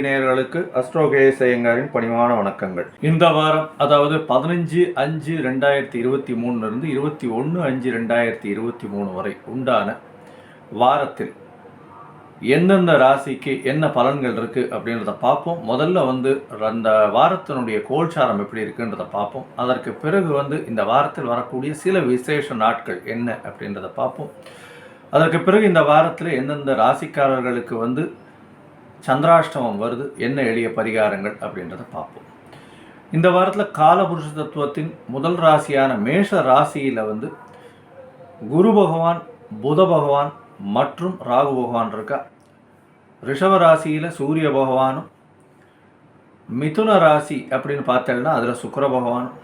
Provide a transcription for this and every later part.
நேயர்களுக்கு astro KS ஐயங்காரின் பணிவான வணக்கங்கள். இந்த வாரம், அதாவது 15/5/2023 இருந்து 21/5/2023 வரை உண்டான வாரத்தில் எந்தெந்த ராசிக்கு என்ன பலன்கள் இருக்கு அப்படின்றத பார்ப்போம். முதல்ல அந்த வாரத்தினுடைய கோல்சாரம் எப்படி இருக்குன்றத பார்ப்போம். அதற்கு பிறகு இந்த வாரத்தில் வரக்கூடிய சில விசேஷ நாட்கள் என்ன அப்படின்றத பார்ப்போம். அதற்கு பிறகு இந்த வாரத்தில் எந்தெந்த ராசிக்காரர்களுக்கு சந்திராஷ்டமம் வருது, என்ன எளிய பரிகாரங்கள் அப்படின்றத பார்ப்போம். இந்த வாரத்தில் காலபுருஷ தத்துவத்தின் முதல் ராசியான மேஷ ராசியில் குரு பகவான், புத பகவான் மற்றும் ராகு பகவான் இருக்கா. ரிஷப ராசியில் சூரிய பகவானும், மிதுன ராசி அப்படின்னு பார்த்தேன்னா அதில் சுக்கிர பகவானும்,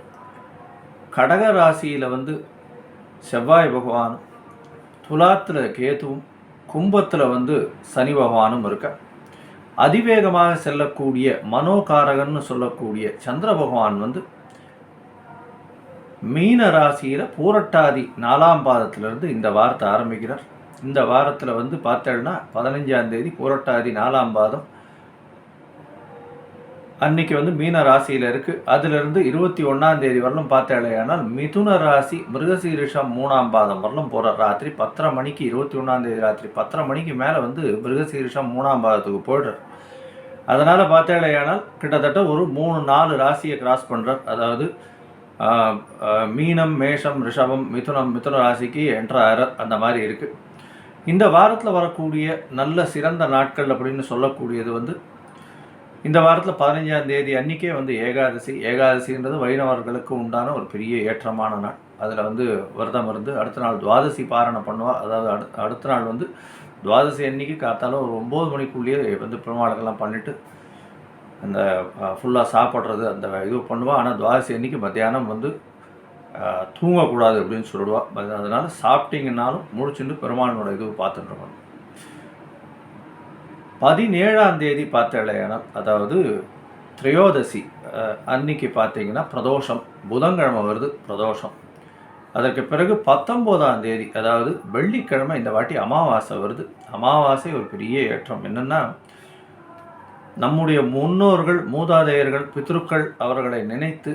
கடக ராசியில் செவ்வாய் பகவானும், துலாத்தில் கேதுவும், கும்பத்தில் சனி பகவானும் இருக்கா. அதிவேகமாக செல்லக்கூடிய மனோகாரகன்னு சொல்லக்கூடிய சந்திர பகவான் மீன ராசியில் பூரட்டாதி 4ஆம் பாதத்திலிருந்து இந்த வாரத்தை ஆரம்பிக்கிறார். இந்த வாரத்தில் பார்த்தேன்னா 15ஆம் தேதி பூரட்டாதி 4ஆம் பாதம் அன்னைக்கு மீன ராசியில் இருக்குது. அதிலிருந்து 21ஆம் தேதி வரலும் பார்த்தேனால் மிதுன ராசி மிருகசீரிஷம் 3ஆம் பாதம் வரலும் போகிற ராத்திரி 10:30 மணிக்கு 21ஆம் தேதி ராத்திரி 10:30 மணிக்கு மேலே மிருகசீரிஷம் 3ஆம் பாதத்துக்கு போய்டுறார். அதனால் பார்த்தேனால் கிட்டத்தட்ட ஒரு 3-4 ராசியை கிராஸ் பண்ணுறார். அதாவது மீனம், மேஷம், ரிஷபம், மிதுன ராசிக்கு என்ட்ராயர் அந்த மாதிரி இருக்குது. இந்த வாரத்தில் வரக்கூடிய நல்ல சிறந்த நாட்கள் அப்படின்னு சொல்லக்கூடியது இந்த வாரத்தில் 15ஆம் தேதி அன்றைக்கே ஏகாதசின்றது வைணவர்களுக்கு உண்டான ஒரு பெரிய ஏற்றமான நாள். அதில் விரதம் இருந்து அடுத்த நாள் துவாதசி பாரணம் பண்ணுவாள். அதாவது அடுத்த நாள் துவாதசி அன்னைக்கு காத்தால ஒரு 9 மணிக்குள்ளேயே பெருமாளுக்கெல்லாம் பண்ணிவிட்டு அந்த ஃபுல்லாக சாப்பிட்றது அந்த இது பண்ணுவாள். ஆனால் துவாதசி அன்னைக்கு மத்தியானம் தூங்கக்கூடாது அப்படின்னு சொல்லிடுவாள். அதனால் சாப்பிட்டீங்கன்னாலும் முடிச்சுட்டு பெருமாளோட இது பார்த்துட்டுருக்கணும். 17ஆம் தேதி பார்த்தேனால் அதாவது திரையோதசி அன்னைக்கு பார்த்தீங்கன்னா பிரதோஷம், புதன்கிழமை வருது பிரதோஷம். அதற்கு பிறகு 19ஆம் தேதி அதாவது வெள்ளிக்கிழமை இந்த வாட்டி அமாவாசை வருது. அமாவாசை ஒரு பெரிய ஏற்றம். என்னென்னா, நம்முடைய முன்னோர்கள், மூதாதையர்கள், பித்ருக்கள் அவர்களை நினைத்து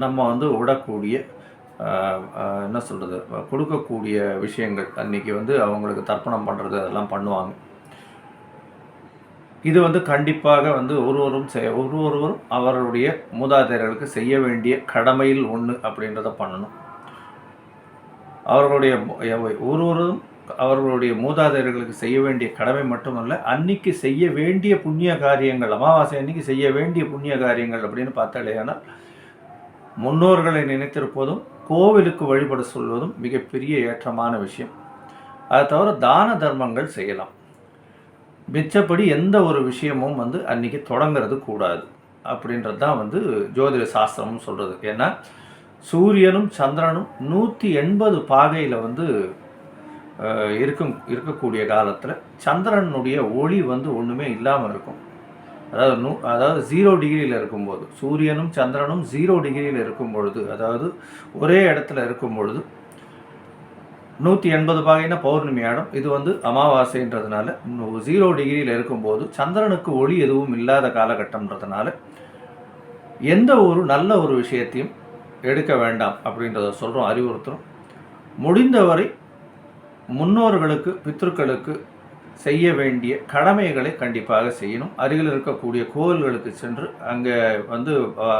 நம்ம விடக்கூடிய என்ன சொல்கிறது, கொடுக்கக்கூடிய விஷயங்கள் அன்றைக்கி அவங்களுக்கு தர்ப்பணம் பண்ணுறது அதெல்லாம் பண்ணுவாங்க. இது கண்டிப்பாக ஒருவரும் அவருடைய மூதாதையர்களுக்கு செய்ய வேண்டிய கடமையில் ஒன்று அப்படின்றத பண்ணணும். அவர்களுடைய மூதாதையர்களுக்கு செய்ய வேண்டிய கடமை மட்டுமல்ல, அன்னைக்கு செய்ய வேண்டிய புண்ணிய காரியங்கள், அமாவாசை அன்னைக்கு செய்ய வேண்டிய புண்ணிய காரியங்கள் அப்படின்னு பார்த்தாலேயானால் முன்னோர்களை நினைத்திருப்பதும் கோவிலுக்கு வழிபட சொல்வதும் மிகப்பெரிய ஏற்றமான விஷயம். அதை தவிர தான தர்மங்கள் செய்யலாம். மிச்சப்படி எந்த ஒரு விஷயமும் அன்றைக்கி தொடங்கிறது கூடாது அப்படின்றது தான் ஜோதிட சாஸ்திரமும் சொல்கிறது. ஏன்னா சூரியனும் சந்திரனும் 180 பாகையில் இருக்கக்கூடிய காலத்தில் சந்திரனுடைய ஒளி ஒன்றுமே இல்லாமல் இருக்கும். அதாவது 0 டிகிரியில் இருக்கும்போது, சூரியனும் சந்திரனும் 0 டிகிரியில் இருக்கும் பொழுது, அதாவது ஒரே இடத்துல இருக்கும் பொழுது 180 பாகைனா பௌர்ணமி ஆடும். இது அமாவாசைன்றதுனால 0 டிகிரியில் இருக்கும்போது சந்திரனுக்கு ஒளி எதுவும் இல்லாத காலகட்டம்ன்றதுனால எந்த ஒரு நல்ல ஒரு விஷயத்தையும் எடுக்க வேண்டாம் அப்படின்றத சொல்கிறோம், அறிவுறுத்துகிறோம். முடிந்தவரை முன்னோர்களுக்கு, பித்ருக்களுக்கு செய்ய வேண்டிய கடமைகளை கண்டிப்பாக செய்யணும். அருகில் இருக்கக்கூடிய கோவில்களுக்கு சென்று அங்கே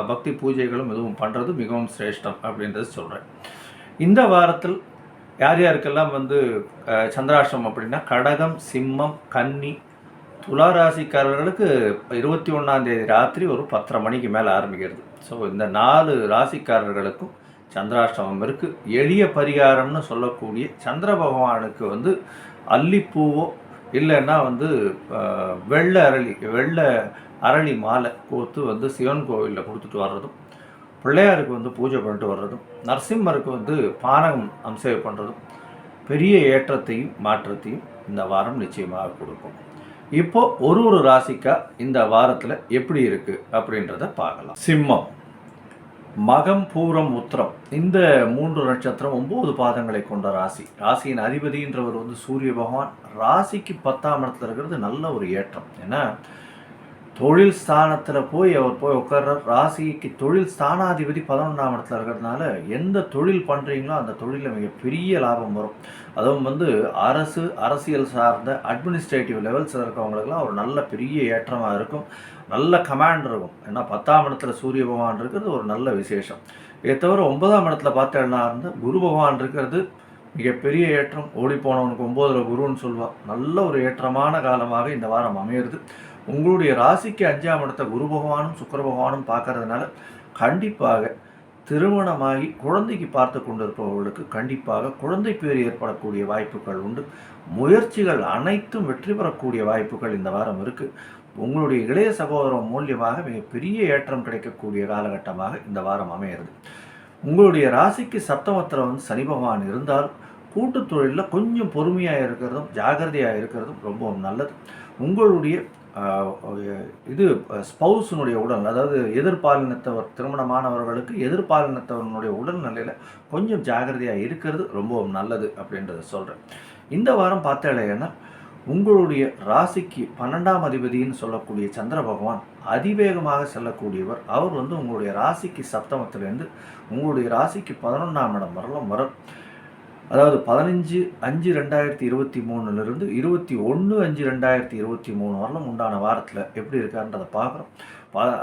பக்தி பூஜைகளும் எதுவும் பண்ணுறது மிகவும் சிரேஷ்டம் அப்படின்றது சொல்கிறேன். இந்த வாரத்தில் யார் யாருக்கெல்லாம் சந்திராஷ்டமம் அப்படின்னா, கடகம், சிம்மம், கன்னி, துளாராசிக்காரர்களுக்கு 21ஆம் தேதி ராத்திரி ஒரு 10:30 மணிக்கு மேலே ஆரம்பிக்கிறது. ஸோ இந்த 4 ராசிக்காரர்களுக்கும் சந்திராஷ்டமம் இருக்குது. எளிய பரிகாரம்னு சொல்லக்கூடிய சந்திர பகவானுக்கு அல்லிப்பூவோ இல்லைன்னா வெள்ளை அரளி மாலை கோர்த்து சிவன் கோவிலில் கொடுத்துட்டு வர்றதும், பிள்ளையாருக்கு பூஜை பண்ணிட்டு வர்றதும், நரசிம்மருக்கு பானகம் அம்சேவ் பண்ணுறதும் பெரிய ஏற்றத்தையும் மாற்றத்தையும் இந்த வாரம் நிச்சயமாக கொடுக்கும். இப்போது ஒரு ராசிக்கா இந்த வாரத்தில் எப்படி இருக்குது அப்படின்றத பார்க்கலாம். சிம்மம் மகம், பூரம், உத்திரம் இந்த 3 நட்சத்திரம் 9 பாதங்களை கொண்ட ராசி. ராசியின் அதிபதின்றவர் வந்து சூரிய பகவான். ராசிக்கு 10ஆம் இடத்துல இருக்கிறது நல்ல ஒரு ஏற்றம். ஏன்னா தொழில் ஸ்தானத்தில் அவர் போய் உட்கார்ற ராசிக்கு தொழில் ஸ்தானாதிபதி 11ஆம் இடத்துல இருக்கிறதுனால எந்த தொழில் பண்ணுறீங்களோ அந்த தொழிலில் மிகப்பெரிய லாபம் வரும். அதுவும் வந்து அரசியல் சார்ந்த அட்மினிஸ்ட்ரேட்டிவ் லெவல்ஸில் இருக்கிறவங்களுக்குலாம் ஒரு நல்ல பெரிய ஏற்றமாக இருக்கும். நல்ல கமாண்ட் இருக்கும். ஏன்னா 10ஆம் இடத்துல சூரிய பகவான் இருக்கிறது ஒரு நல்ல விசேஷம். இதை தவிர 9ஆம் இடத்துல பார்த்தேன்னா குரு பகவான் இருக்கிறது மிகப்பெரிய ஏற்றம். ஓடி போனவனுக்கு 9ல் குருன்னு சொல்லுவாள். நல்ல ஒரு ஏற்றமான காலமாக இந்த வாரம் அமையிறது. உங்களுடைய ராசிக்கு 5ஆம் இடத்தை குரு பகவானும் சுக்கிர பகவானும் பார்க்கறதுனால கண்டிப்பாக திருமணமாகி குழந்தைக்கு பார்த்து கொண்டிருப்பவர்களுக்கு கண்டிப்பாக குழந்தை பேர் ஏற்படக்கூடிய வாய்ப்புகள் உண்டு. முயற்சிகள் அனைத்தும் வெற்றி பெறக்கூடிய வாய்ப்புகள் இந்த வாரம் இருக்குது. உங்களுடைய இளைய சகோதரம் மூலியமாக மிகப்பெரிய ஏற்றம் கிடைக்கக்கூடிய காலகட்டமாக இந்த வாரம் அமையிறது. உங்களுடைய ராசிக்கு சப்தமத்தில் வந்து சனி பகவான் இருந்தால் கூட்டு தொழிலில் கொஞ்சம் பொறுமையாக இருக்கிறதும் ஜாகிரதையாக இருக்கிறதும் ரொம்பவும் நல்லது. உங்களுடைய ஸ்பௌஸினுடைய உடல், அதாவது எதிர்பாலினத்தவர் திருமணமானவர்களுக்கு எதிர்பாலினத்தவனுடைய உடல்நிலையில் கொஞ்சம் ஜாகிரதையாக இருக்கிறது ரொம்பவும் நல்லது அப்படின்றத சொல்கிறேன். இந்த வாரம் பார்த்தேன்னா உங்களுடைய ராசிக்கு 12ஆம் அதிபதினு சொல்லக்கூடிய சந்திர பகவான் அதிவேகமாக செல்லக்கூடியவர். அவர் வந்து உங்களுடைய ராசிக்கு சப்தமத்திலேருந்து உங்களுடைய ராசிக்கு 11ஆம் இடம் வரலாம் வரும். அதாவது 15/5/2023 21/5/2023 வரலும் உண்டான வாரத்தில் எப்படி இருக்கான்றதை பார்க்குறோம்.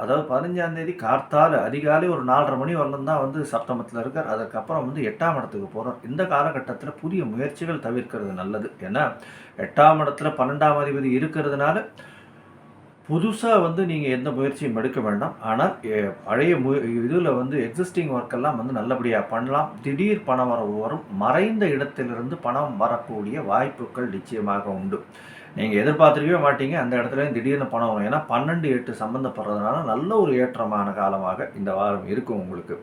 அதாவது 15ஆம் தேதி கார்த்தால அதிகாலை ஒரு 4:30 மணி வரலும் தான் வந்து சப்தமத்தில் இருக்கார். அதுக்கப்புறம் வந்து 8ஆம் இடத்துக்கு போகிறார். இந்த காலகட்டத்தில் புதிய முயற்சிகள் தவிர்க்கிறது நல்லது. ஏன்னா 8ஆம் இடத்துல 12ஆம் அதிபதி இருக்கிறதுனால புதுசாக வந்து நீங்கள் எந்த முயற்சியும் எடுக்க வேண்டாம். ஆனால் பழைய இதில் வந்து எக்ஸிஸ்டிங் ஒர்க்கெல்லாம் வந்து நல்லபடியாக பண்ணலாம். திடீர் பண வரவு வரும். மறைந்த இடத்திலிருந்து பணம் வரக்கூடிய வாய்ப்புகள் நிச்சயமாக உண்டு. நீங்கள் எதிர்பார்த்துருக்கவே மாட்டீங்க, அந்த இடத்துல திடீர்னு பணம் வரும். ஏன்னா 12/8 சம்மந்தப்படுறதுனால நல்ல ஒரு ஏற்றமான காலமாக இந்த வாரம் இருக்கும். உங்களுக்கு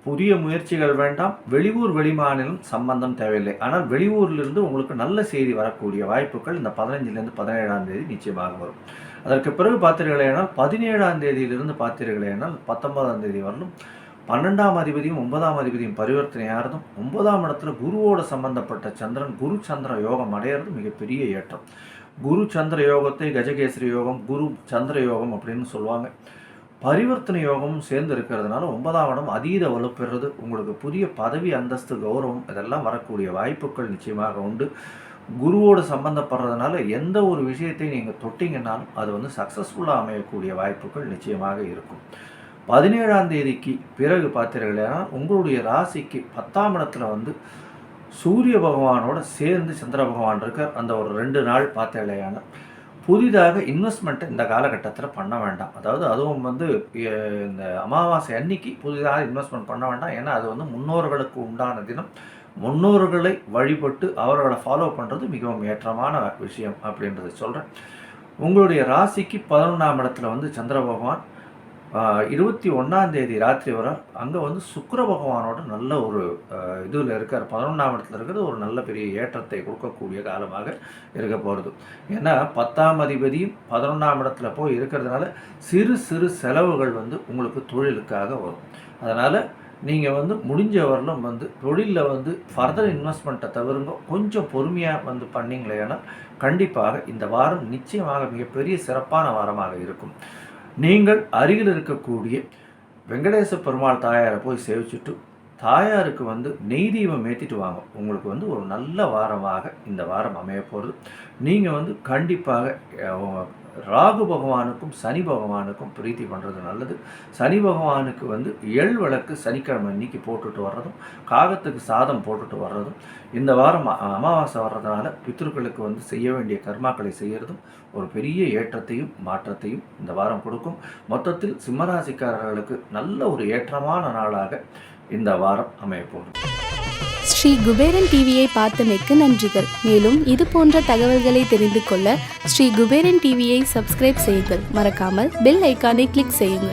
புதிய முயற்சிகள் வேண்டாம். வெளியூர் வெளிமாநிலம் சம்பந்தம் தேவையில்லை. ஆனால் வெளியூர்லேருந்து உங்களுக்கு நல்ல செய்தி வரக்கூடிய வாய்ப்புகள் இந்த 15லேருந்து 17ஆம் தேதி நிச்சயமாக வரும். அதற்கு பிறகு பார்த்தீர்களேனால் 17ஆம் தேதியிலிருந்து பார்த்தீர்களேனால் 19ஆம் தேதி வரலும் 12ஆம் அதிபதியும் 9ஆம் அதிபதியும் பரிவர்த்தனையாகிறதும் 9ஆம் இடத்துல குருவோட சம்பந்தப்பட்ட சந்திரன் குரு சந்திர யோகம் அடையிறது மிகப்பெரிய ஏற்றம். குரு சந்திர யோகத்தை கஜகேசரி யோகம், குரு சந்திர யோகம் அப்படின்னு சொல்லுவாங்க. பரிவர்த்தனை யோகமும் சேர்ந்து இருக்கிறதுனால 9ஆம் இடம் அதீத வலுப்பெறுறது. உங்களுக்கு புதிய பதவி, அந்தஸ்து, கௌரவம் இதெல்லாம் வரக்கூடிய வாய்ப்புகள் நிச்சயமாக உண்டு. குருவோடு சம்பந்தப்படுறதுனால எந்த ஒரு விஷயத்தை நீங்கள் தொட்டிங்கன்னாலும் அது வந்து சக்ஸஸ்ஃபுல்லாக அமையக்கூடிய வாய்ப்புகள் நிச்சயமாக இருக்கும். 17ஆம் தேதிக்கு பிறகு பார்த்தீர்களா உங்களுடைய ராசிக்கு 10ஆம் இடத்துல வந்து சூரிய பகவானோட சேர்ந்து சந்திர பகவான் இருக்கார். அந்த ஒரு 2 நாள் பார்த்தீங்களேயான புதிதாக இன்வெஸ்ட்மெண்ட்டை இந்த காலகட்டத்தில் பண்ண வேண்டாம். அதாவது அதுவும் வந்து இந்த அமாவாசை அன்னைக்கு புதிதாக இன்வெஸ்ட்மெண்ட் பண்ண வேண்டாம். ஏன்னா அது வந்து முன்னோர்களுக்கு உண்டான தினம். முன்னோர்களை வழிபட்டு அவர்களை ஃபாலோ பண்ணுறது மிகவும் ஏற்றமான விஷயம் அப்படின்றத சொல்கிறேன். உங்களுடைய ராசிக்கு 11ஆம் இடத்துல வந்து சந்திர பகவான் 21ஆம் தேதி ராத்திரி வர அங்கே வந்து சுக்கிர பகவானோட நல்ல ஒரு இதில் இருக்கார். 11ஆம் இடத்துல இருக்கிறது ஒரு நல்ல பெரிய ஏற்றத்தை கொடுக்கக்கூடிய காலமாக இருக்க போகிறது. ஏன்னா 10ஆம் அதிபதியும் 11ஆம் இடத்துல போய் இருக்கிறதுனால சிறு சிறு செலவுகள் வந்து உங்களுக்கு தொழிலுக்காக வரும். அதனால் நீங்கள் வந்து முடிஞ்ச வரலும் வந்து தொழிலில் வந்து ஃபர்தர் இன்வெஸ்ட்மெண்ட்டை தவிருங்க. கொஞ்சம் பொறுமையாக வந்து பண்ணிங்களேன்னா கண்டிப்பாக இந்த வாரம் நிச்சயமாக மிகப்பெரிய சிறப்பான வாரமாக இருக்கும். நீங்கள் அருகில் இருக்கக்கூடிய வெங்கடேச பெருமாள் தாயாரை போய் சேவிச்சுட்டு தாயாருக்கு வந்து நெய் தீபம் ஏற்றிட்டு வாங்க. உங்களுக்கு வந்து ஒரு நல்ல வாரமாக இந்த வாரம் அமைய போகிறது. நீங்கள் வந்து கண்டிப்பாக ராகு பகவானுக்கும் சனி பகவானுக்கும் பிரீத்தி பண்ணுறது நல்லது. சனி பகவானுக்கு வந்து எள் விளக்கு சனிக்கிழமை அன்னைக்கு போட்டுட்டு வர்றதும், காகத்துக்கு சாதம் போட்டுட்டு வர்றதும், இந்த வாரம் அமாவாசை வர்றதுனால பித்ருக்களுக்கு வந்து செய்ய வேண்டிய கர்மாக்களை செய்கிறதும் ஒரு பெரிய ஏற்றத்தையும் மாற்றத்தையும் இந்த வாரம் கொடுக்கும். மொத்தத்தில் சிம்மராசிக்காரர்களுக்கு நல்ல ஒரு ஏற்றமான நாளாக இந்த வாரம் அமையப்போகும். ஸ்ரீ குபேரன் டிவியை பார்த்தமைக்கு நன்றிகள். மேலும் இது போன்ற தகவல்களை தெரிந்து கொள்ள ஸ்ரீ குபேரன் டிவியை சப்ஸ்கிரைப் செய்யுங்கள். மறக்காமல் பெல் ஐக்கானை கிளிக் செய்யுங்கள்.